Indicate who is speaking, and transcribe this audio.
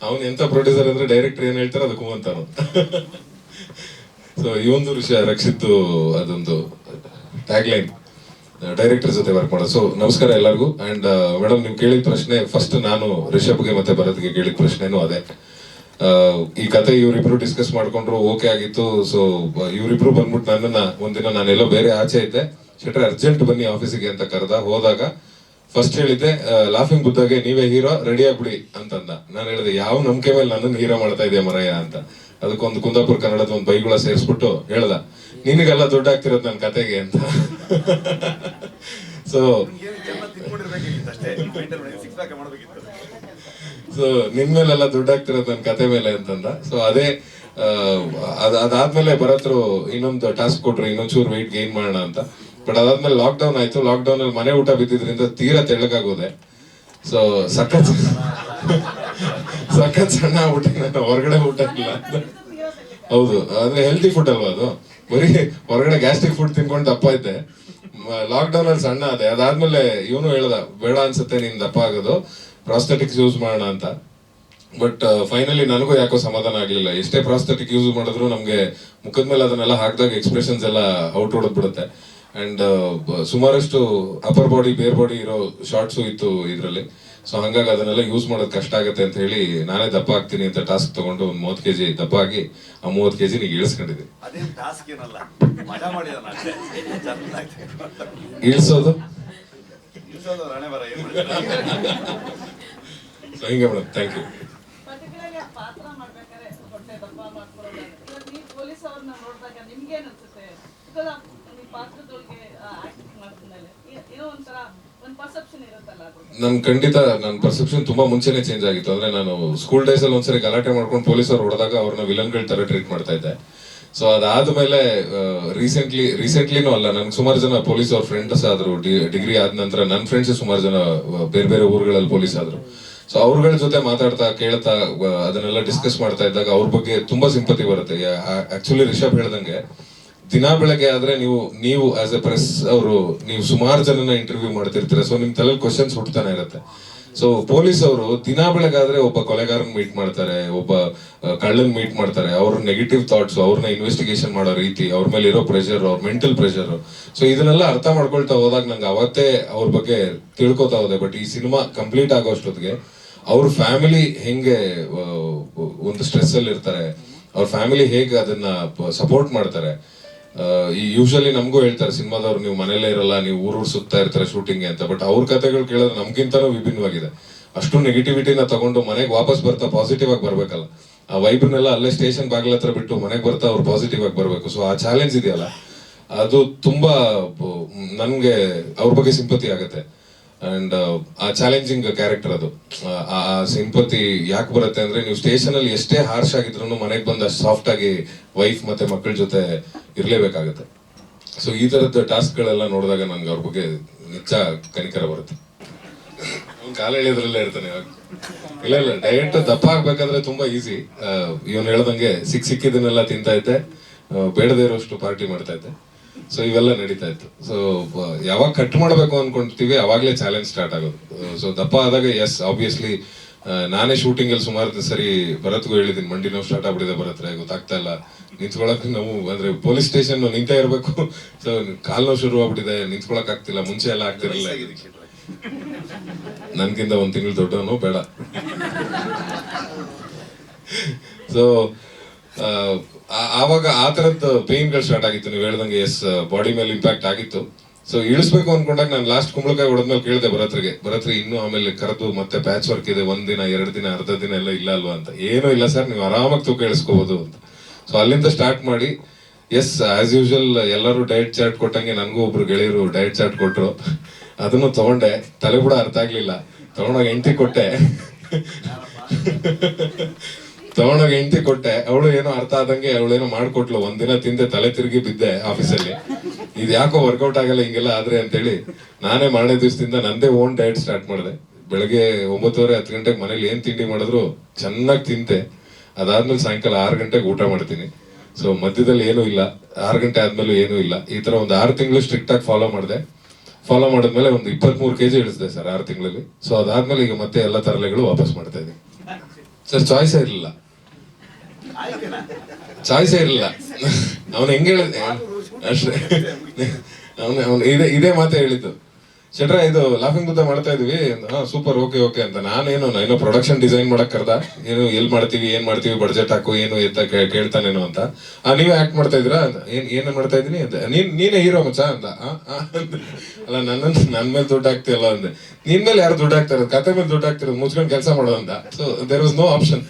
Speaker 1: ಅವನು ಎಂತ ಪ್ರೊಡ್ಯೂಸರ್ ಅಂದ್ರೆ ಡೈರೆಕ್ಟರ್ ಏನ್ ಹೇಳ್ತಾರೆ ಅದಕ್ಕೂ ಅಂತಾನು. ಸೊ ಈ ಒಂದು ವಿಷಯ ರಕ್ಷಿತ್ ಅದೊಂದು ಟ್ಯಾಗ್ಲೈನ್ ಡೈರೆಕ್ಟರ್ ಜೊತೆ ವರ್ಕ್ ಮಾಡೋದು. ಸೊ ನಮಸ್ಕಾರ ಎಲ್ಲರಿಗೂ. ಅಂಡ್ ಮೇಡಮ್ ನೀವು ಕೇಳಿದ ಪ್ರಶ್ನೆ ಫಸ್ಟ್ ನಾನು ರಿಷಬ್ಗೆ ಮತ್ತೆ ಭರತ್ಗೆ ಕೇಳಿದ ಪ್ರಶ್ನೆನೂ ಅದೇ. ಈ ಕತೆ ಇವರಿಬ್ರು ಡಿಸ್ಕಸ್ ಮಾಡ್ಕೊಂಡ್ರು, ಓಕೆ ಆಗಿತ್ತು. ಸೊ ಇವರಿಬ್ರು ಬಂದ್ಬಿಟ್ಟು ನನ್ನನ್ನ ಒಂದಿನ ನಾನೆಲ್ಲೋ ಬೇರೆ ಆಚೆ ಇದ್ದೆ, ಶೆಟ್ರೆ ಅರ್ಜೆಂಟ್ ಬನ್ನಿ ಆಫೀಸಿಗೆ ಅಂತ ಕರೆದ. ಹೋದಾಗ ಫಸ್ಟ್ ಹೇಳಿದ್ದೆ ಲಾಫಿಂಗ್ ಬುದ್ಧಾಗೆ ನೀವೇ ಹೀರೋ, ರೆಡಿ ಆಗ್ಬಿಡಿ ಅಂತಂದ. ನಾನು ಹೇಳಿದೆ ಯಾವ ನಂಬಿಕೆ ಮೇಲೆ ನನ್ನನ್ನು ಹೀರೋ ಮಾಡ್ತಾ ಇದೆಯಾ ಮರಯ್ಯ ಅಂತ. ಅದಕ್ಕೊಂದು ಕುಂದಾಪುರ ಕನ್ನಡದ ಒಂದು ಬೈಗುಳ ಸೇರಿಸ್ಬಿಟ್ಟು ಹೇಳ್ದ ನಿನಗೆಲ್ಲ ದುಡ್ಡು ಆಗ್ತಿರೋದು ನನ್ನ ಕತೆಗೆ ಅಂತ. ಸೊ ನಿನ್ ಮೇಲೆಲ್ಲ ದುಡ್ಡು ಆಗ್ತಿರೋದು ನನ್ನ ಕತೆ ಮೇಲೆ ಅಂತಂದ. ಸೊ ಅದೇ ಅದಾದ್ಮೇಲೆ ಭರತ್ರು ಇನ್ನೊಂದು ಟಾಸ್ಕ್ ಕೊಟ್ರು, ಇನ್ನೊಂಚೂರು ವೆಯ್ಟ್ ಗೇನ್ ಮಾಡೋಣ ಅಂತ. ಬಟ್ ಅದಾದ್ಮೇಲೆ ಲಾಕ್ಡೌನ್ ಆಯ್ತು. ಲಾಕ್ಡೌನ್ ಅಲ್ಲಿ ಮನೆ ಊಟ ಬಿದ್ದಿದ್ರಿಂದ ತೀರಾ ತೆಳ್ಳಗಾಗೋದೆ. ಸೊ ಸಖತ್ ಸಣ್ಣ ಆಗ್ಬಿಟ್ಟೆ, ಹೊರಗಡೆ ಊಟ ಇಲ್ಲ. ಹೌದು, ಅಂದ್ರೆ ಹೆಲ್ತಿ ಫುಡ್ ಅಲ್ವಾ ಅದು, ಬರೀ ಹೊರಗಡೆ ಗ್ಯಾಸ್ಟ್ರಿಕ್ ಫುಡ್ ತಿನ್ಕೊಂಡು ದಪ್ಪ ಇದ್ದೆ. ಲಾಕ್ಡೌನ್ ಅಲ್ಲಿ ಸಣ್ಣ ಅದೇ. ಅದಾದ್ಮೇಲೆ ಇವನು ಹೇಳ್ದ ಬೇಡ ಅನ್ಸುತ್ತೆ ನೀನ್ ದಪ್ಪ ಆಗೋದು, ಪ್ರಾಸ್ಥೆಟಿಕ್ಸ್ ಯೂಸ್ ಮಾಡೋಣ ಅಂತ. ಬಟ್ ಫೈನಲಿ ನನಗೂ ಯಾಕೋ ಸಮಾಧಾನ ಆಗ್ಲಿಲ್ಲ. ಎಷ್ಟೇ ಪ್ರಾಸ್ಥೆಟಿಕ್ ಯೂಸ್ ಮಾಡಿದ್ರು ನಮ್ಗೆ ಮುಖದ ಮೇಲೆ ಅದನ್ನೆಲ್ಲ ಹಾಕಿದಾಗ ಎಕ್ಸ್ಪ್ರೆಷನ್ಸ್ ಎಲ್ಲ ಔಟ್ ಹೊಡೆದ್ಬಿಡುತ್ತೆ. ಅಂಡ್ ಸುಮಾರಷ್ಟು ಅಪರ್ ಬಾಡಿ ಬೇರ್ ಬಾಡಿ ಇರೋ ಶಾರ್ಟ್ಸು ಇತ್ತು ಇದರಲ್ಲಿ. ಸೊ ಹಂಗಾಗಿ ಅದನ್ನೆಲ್ಲ ಯೂಸ್ ಮಾಡೋದು ಕಷ್ಟ ಆಗುತ್ತೆ ಅಂತ ಹೇಳಿ ನಾನೇ ದಪ್ಪ ಆಗ್ತೀನಿ ಅಂತ ಟಾಸ್ಕ್ ತಗೊಂಡು ಒಂದು 30 kg ದಪ್ಪ ಆಗಿ ಆ 30 kg ನೀಗ ಇಳಿಸ್ಕೊಂಡಿದ್ದೆ. ಇಳಿಸೋದು ಹಿಂಗೆ ಮೇಡಮ್. Thank you. ನನ್ ಖಂಡಿತ ನನ್ನ ಪರ್ಸೆಪ್ಷನ್ ತುಂಬಾ ಮುಂಚೆನೆ ಚೇಂಜ್ ಆಗಿತ್ತು. ಅಂದ್ರೆ ನಾನು ಸ್ಕೂಲ್ ಡೇಸ್ ಅಲ್ಲಿ ಒಂದ್ಸರಿ ಗಲಾಟೆ ಮಾಡ್ಕೊಂಡು ಪೊಲೀಸರು ಹೊಡೆದಾಗ ಅವ್ರನ್ನ ವಿಲನ್ಗಳ ತರ ಟ್ರೀಟ್ ಮಾಡ್ತಾ ಇದ್ದೆ. ಸೊ ಅದಾದ್ಮೇಲೆ ರೀಸೆಂಟ್ಲಿನೂ ಅಲ್ಲ, ನನ್ಗೆ ಸುಮಾರು ಜನ ಪೊಲೀಸ್ ಅವ್ರ ಫ್ರೆಂಡ್ಸ್ ಆದ್ರು. ಡಿಗ್ರಿ ಆದ ನಂತರ ನನ್ನ ಫ್ರೆಂಡ್ಸ್ ಸುಮಾರು ಜನ ಬೇರೆ ಬೇರೆ ಊರುಗಳಲ್ಲಿ ಪೊಲೀಸ್ ಆದ್ರು. ಸೊ ಅವ್ರಗಳ ಜೊತೆ ಮಾತಾಡ್ತಾ ಕೇಳ್ತಾ ಅದನ್ನೆಲ್ಲ ಡಿಸ್ಕಸ್ ಮಾಡ್ತಾ ಇದ್ದಾಗ ಅವ್ರ ಬಗ್ಗೆ ತುಂಬಾ ಸಿಂಪತಿ ಬರುತ್ತೆ. ಆಕ್ಚುಲಿ ರಿಷಬ್ ಹೇಳ್ದಂಗೆ ದಿನ ಬೆಳಗ್ಗೆ ಆದ್ರೆ ನೀವು ಆಸ್ ಎ ಪ್ರೆಸ್ ಅವರು ನೀವು ಸುಮಾರು ಜನನ ಇಂಟರ್ವ್ಯೂ ಮಾಡ್ತಿರ್ತೀರ. ಸೊ ನಿಮ್ ತಲೆಯಲ್ಲಿ ಕ್ವಶನ್ಸ್ ಹುಟ್ಟತಾನೆ ಇರುತ್ತೆ. ಸೊ ಪೊಲೀಸ್ ಅವರು ದಿನ ಬೆಳಗಾದ್ರೆ ಒಬ್ಬ ಕೊಲೆಗಾರನ್ ಮೀಟ್ ಮಾಡ್ತಾರೆ, ಒಬ್ಬ ಕಳ್ಳನ್ ಮೀಟ್ ಮಾಡ್ತಾರೆ. ಅವ್ರ ನೆಗೆಟಿವ್ ಥಾಟ್ಸ್, ಅವ್ರನ್ನ ಇನ್ವೆಸ್ಟಿಗೇಷನ್ ಮಾಡೋ ರೀತಿ, ಅವ್ರ ಮೇಲೆ ಇರೋ ಪ್ರೆಷರ್, ಅವ್ರ ಮೆಂಟಲ್ ಪ್ರೆಷರ್. ಸೊ ಇದನ್ನೆಲ್ಲ ಅರ್ಥ ಮಾಡ್ಕೊಳ್ತಾ ಹೋದಾಗ ನಂಗೆ ಅವತ್ತೇ ಅವ್ರ ಬಗ್ಗೆ ತಿಳ್ಕೊತಾ ಹೋದೆ. ಬಟ್ ಈ ಸಿನಿಮಾ ಕಂಪ್ಲೀಟ್ ಆಗೋಷ್ಟೊತ್ತಿಗೆ ಅವ್ರ ಫ್ಯಾಮಿಲಿ ಹೆಂಗೆ ಒಂದು ಸ್ಟ್ರೆಸ್ ಅಲ್ಲಿ ಇರ್ತಾರೆ, ಅವ್ರ ಫ್ಯಾಮಿಲಿ ಹೇಗೆ ಅದನ್ನ ಸಪೋರ್ಟ್ ಮಾಡ್ತಾರೆ. ಈ ಯೂಶಲಿ ನಮಗೂ ಹೇಳ್ತಾರೆ ಸಿನಿಮಾದವ್ರು ನೀವು ಮನೇಲೇ ಇರಲ್ಲ, ನೀವು ಊರೂರು ಸುತ್ತಾ ಇರ್ತಾರೆ ಶೂಟಿಂಗ್ಗೆ ಅಂತ. ಬಟ್ ಅವ್ರ ಕಥೆಗಳು ಕೇಳಿದ್ರೆ ನಮ್ಗಿಂತನೂ ವಿಭಿನ್ನವಾಗಿದೆ. ಅಷ್ಟು ನೆಗೆಟಿವಿಟಿನ ತಗೊಂಡು ಮನೆಗೆ ವಾಪಸ್ ಬರ್ತಾ ಪಾಸಿಟಿವ್ ಆಗಿ ಬರ್ಬೇಕಲ್ಲ, ಆ ವೈಬ್ನೆಲ್ಲ ಅಲ್ಲೇ ಸ್ಟೇಷನ್ ಬಾಗಿಲ ಹತ್ರ ಬಿಟ್ಟು ಮನೆಗೆ ಬರ್ತಾ ಅವ್ರು ಪಾಸಿಟಿವ್ ಆಗಿ ಬರ್ಬೇಕು. ಸೊ ಆ ಚಾಲೆಂಜ್ ಇದೆಯಲ್ಲ, ಅದು ತುಂಬಾ ನನ್ಗೆ ಅವ್ರ ಬಗ್ಗೆ ಸಿಂಪತಿ ಆಗುತ್ತೆ. ಅಂಡ್ ಆ ಚಾಲೆಂಜಿಂಗ್ ಕ್ಯಾರೆಕ್ಟರ್ ಅದು. ಆ ಸಿಂಪತಿ ಯಾಕೆ ಬರುತ್ತೆ ಅಂದ್ರೆ ನೀವು ಸ್ಟೇಷನ್ ಅಲ್ಲಿ ಎಷ್ಟೇ ಹಾರ್ಶ್ ಆಗಿದ್ರು ಮನೆಗೆ ಬಂದ ಸಾಫ್ಟ್ ಆಗಿ ವೈಫ್ ಮತ್ತೆ ಮಕ್ಕಳ ಜೊತೆ ಇರ್ಲೇಬೇಕಾಗತ್ತೆ. ಸೊ ಈ ತರದ ಟಾಸ್ಕ್ ಗಳೆಲ್ಲ ನೋಡಿದಾಗ ನನ್ಗೆ ಅವ್ರ ಬಗ್ಗೆ ನಿಜ ಕನಿಕರ ಬರುತ್ತೆ. ಅವ್ನು ಕಾಲ ಎಳೆಯೋದ್ರಲ್ಲೇ ಇರ್ತಾನೆ. ಇಲ್ಲ ಡಯಟ್ ದಪ್ಪ ಆಗ್ಬೇಕಾದ್ರೆ ತುಂಬಾ ಈಸಿ. ಇವನು ಹೇಳ್ದಂಗೆ ಸಿಕ್ಕಿದ್ದನ್ನೆಲ್ಲ ತಿಂತಾ ಇದ್ದೆ, ಬೇಡದೇ ಇರೋಷ್ಟು ಪಾರ್ಟಿ ಮಾಡ್ತಾ ಇದ್ದೆ. ಸೊ ಇವೆಲ್ಲ ನಡೀತಾ ಇತ್ತು. ಸೊ ಯಾವಾಗ ಕಟ್ ಮಾಡ್ಬೇಕು ಅನ್ಕೊಂತೀವಿ ಅವಾಗ್ಲೇ ಚಾಲೆಂಜ್ ಸ್ಟಾರ್ಟ್ ಆಗೋದು. ಸೊ ದಪ್ಪ ಆದಾಗ ಎಸ್ ಆಬ್ವಿಯಸ್ಲಿ ನಾನೇ ಶೂಟಿಂಗ್ ಅಲ್ಲಿ ಸುಮಾರು ಸರಿ ಭರತ್ಗೂ ಹೇಳಿದೀನಿ, ಮಂಡಿ ನೋವು ಸ್ಟಾರ್ಟ್ ಆಗ್ಬಿಟ್ಟಿದೆ ಭರತ್ರೆ, ಗೊತ್ತಾಗ್ತಾ ಇಲ್ಲ ನಿಂತ್ಕೊಳಕ್. ನಾವು ಅಂದ್ರೆ ಪೊಲೀಸ್ ಸ್ಟೇಷನ್ ನಿಂತೇ ಇರ್ಬೇಕು. ಸೊ ಕಾಲ್ ನೋವು ಶುರು ಆಗ್ಬಿಟ್ಟಿದೆ, ನಿಂತ್ಕೊಳಕ್ ಆಗ್ತಿಲ್ಲ. ಮುಂಚೆ ಎಲ್ಲ ಆಗ್ತಿರಲಿಲ್ಲ. ನನ್ಗಿಂತ 1 ತಿಂಗಳು ದೊಡ್ಡವನು ಬೇಡ. ಸೊ ಆವಾಗ ಆ ತರದ್ ಪೇನ್ಗಳು ಸ್ಟಾರ್ಟ್ ಆಗಿತ್ತು. ನೀವು ಹೇಳ್ದಂಗೆ ಎಸ್ ಬಾಡಿ ಮೇಲೆ ಇಂಪ್ಯಾಕ್ಟ್ ಆಗಿತ್ತು. ಸೊ ಇಳಿಸ್ಬೇಕು ಅನ್ಕೊಂಡಾಗ ನಾನು ಲಾಸ್ಟ್ ಕುಂಬಳಕಾಯಿ ಹೊಡೆದ್ಮೇಲೆ ಕೇಳಿದೆ ಭರತ್ರಿ ಇನ್ನು ಆಮೇಲೆ ಕರೆದು ಮತ್ತೆ ಪ್ಯಾಚ್ ವರ್ಕ್ ಇದೆ, 1 ದಿನ 2 ದಿನ ಅರ್ಧ ದಿನ ಎಲ್ಲ ಇಲ್ಲ ಅಲ್ವಾ ಅಂತ. ಏನೂ ಇಲ್ಲ ಸರ್, ನೀವು ಆರಾಮಾಗಿ ತೂಕ ಇಳಿಸ್ಕೋಬಹುದು ಅಂತ. ಸೊ ಅಲ್ಲಿಂದ ಸ್ಟಾರ್ಟ್ ಮಾಡಿ ಎಸ್ ಆಸ್ ಯೂಶುವಲ್ ಎಲ್ಲರೂ ಡಯಟ್ ಚಾರ್ಟ್ ಕೊಟ್ಟಂಗೆ ನನಗೂ ಒಬ್ರು ಗೆಳೆಯರು ಡಯಟ್ ಚಾರ್ಟ್ ಕೊಟ್ರು. ಅದನ್ನು ತಗೊಂಡೆ, ತಲೆ ಕೂಡ ಅರ್ಥ ಆಗ್ಲಿಲ್ಲ. ತಗೊಂಡೋಗಿ ಹೆಂಡತಿ ಕೊಟ್ಟೆ. ಅವಳು ಏನೋ ಅರ್ಥ ಆದಂಗೆ ಅವಳೇನೋ ಮಾಡ್ಕೊಟ್ಲು. 1 ದಿನ ತಿಂದೆ, ತಲೆ ತಿರುಗಿ ಬಿದ್ದೆ ಆಫೀಸಲ್ಲಿ. ಇದು ಯಾಕೋ ವರ್ಕೌಟ್ ಆಗಲ್ಲ ಹಿಂಗೆಲ್ಲ ಆದ್ರೆ ಅಂತೇಳಿ ನಾನೇ ಮಾಡೋ ದಿವಸದಿಂದ ನಂದೇ ಓನ್ ಡಯಟ್ ಸ್ಟಾರ್ಟ್ ಮಾಡಿದೆ. ಬೆಳಗ್ಗೆ 9:30-10 ಗಂಟೆಗೆ ಮನೇಲಿ ಏನ್ ತಿಂಡಿ ಮಾಡಿದ್ರು ಚೆನ್ನಾಗಿ ತಿಂತೆ. ಅದಾದ್ಮೇಲೆ ಸಾಯಂಕಾಲ 6 ಗಂಟೆಗೆ ಊಟ ಮಾಡ್ತೀನಿ. ಸೊ ಮಧ್ಯದಲ್ಲಿ ಏನೂ ಇಲ್ಲ, 6 ಗಂಟೆ ಆದ್ಮೇಲೆ ಏನೂ ಇಲ್ಲ. ಈ ತರ ಒಂದು 6 ತಿಂಗಳು ಸ್ಟ್ರಿಕ್ಟ್ ಆಗಿ ಫಾಲೋ ಮಾಡಿದೆ. ಫಾಲೋ ಮಾಡಿದ್ಮೇಲೆ ಒಂದು 23 kg ಇಳಿಸಿದೆ ಸರ್ 6 ತಿಂಗಳಲ್ಲಿ. ಸೊ ಅದಾದ್ಮೇಲೆ ಈಗ ಮತ್ತೆ ಎಲ್ಲ ತರಲೆಗಳು ವಾಪಸ್ ಮಾಡ್ತಾ ಇದ್ದೀನಿ ಸರ್. ಚಾಯ್ಸೇ ಇರಲಿಲ್ಲ, ಚಾಯ್ಸೇ ಇರಲಿಲ್ಲ. ಅವನು ಹೆಂಗೆ ಹೇಳಿದೆ ಅಷ್ಟೇ, ಅವನು ಇದೇ ಮಾತೇ ಹೇಳಿದ್ದು. ಶೆಟ್ರ ಇದು ಲಾಫಿಂಗ್ ಬುದ್ಧ ಮಾಡ್ತಾ ಇದೀವಿ, ಹಾ ಸೂಪರ್, ಓಕೆ ಓಕೆ ಅಂತ. ನಾನೇನೋ ಪ್ರೊಡಕ್ಷನ್ ಡಿಸೈನ್ ಮಾಡಕ್ ಕರ್ದ, ಏನು ಎಲ್ಲಿ ಮಾಡ್ತೀವಿ, ಏನ್ ಮಾಡ್ತೀವಿ, ಬಡ್ಜೆಟ್ ಹಾಕು ಏನು ಎತ್ತ ಕೇಳ್ತಾನೇನೋ ಅಂತ. ನೀವೇ ಆಕ್ಟ್ ಮಾಡ್ತಾ ಇದ್ದೀರಾ? ಏನ್ ಮಾಡ್ತಾ ಇದೀನಿ ಅಂತ. ನೀನೇ ಹೀರೋ ಮಚ್ಚ ಅಂತ. ಅಲ್ಲ ನನ್ನ ಮೇಲೆ ದುಡ್ಡು ಹಾಕ್ತಿಯಲ್ಲ ಅಂದೆ. ನಿನ್ ಮೇಲೆ ಯಾರು ದುಡ್ಡು ಹಾಕ್ತಾರ? ಕತೆ ಮೇಲೆ ದುಡ್ಡು ಹಾಕ್ತಿರೋದು, ಮುಚ್ಕೊಂಡು ಕೆಲಸ ಮಾಡೋ ಅಂತ. So there was no option.